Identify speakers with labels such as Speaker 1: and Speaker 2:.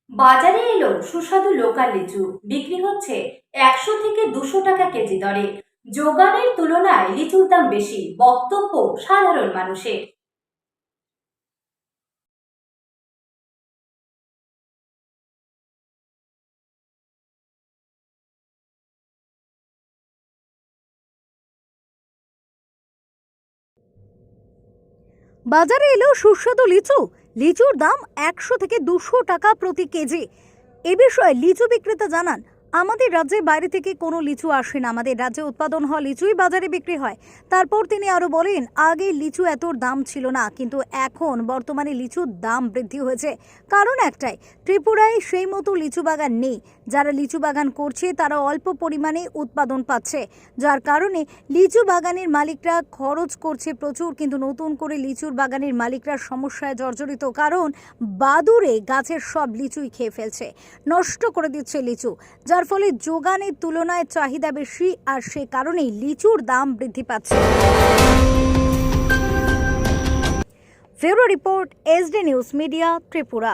Speaker 1: বাজারে এলো সুস্বাদু লোকাল লিচু। বিক্রি হচ্ছে 100 থেকে 200 টাকা কেজি দরে। যোগানের তুলনায় লিচুর দাম বেশি, বক্তব্য সাধারণ মানুষের।
Speaker 2: বাজারে এলো সুস্বাদু লিচু। লিচুর দাম 100 থেকে 200 টাকা প্রতি কেজি। এ বিষয়ে লিচু বিক্রেতা জানান, আমাদের রাজ্যে বাইরে থেকে কোনো লিচু আসে না, আমাদের রাজ্যে উৎপাদন হওয়া লিচুই বাজারে বিক্রি হয়। তারপর তিনি আরো বলেন, আগে লিচু এত দাম ছিল না, কিন্তু এখন বর্তমানে লিচুর দাম বৃদ্ধি হয়েছে। কারণ একটাই, ত্রিপুরায় সেই মতো লিচু বাগান নেই। যারা লিচু বাগান করছে তারা অল্প পরিমাণে উৎপাদন পাচ্ছে, যার কারণে লিচু বাগানের মালিকরা খরচ করছে প্রচুর, কিন্তু নতুন করে লিচুর বাগানের মালিকরা সমস্যায় জর্জরিত। কারণ বাদুড়ে গাছের সব লিচুই খেয়ে ফেলছে, নষ্ট করে দিচ্ছে লিচু, যার ফলে যোগানের তুলনায় চাহিদা বেশি, আর সে কারণেই লিচুর দাম বৃদ্ধি পাচ্ছে। Bureau report, SD news media, Tripura.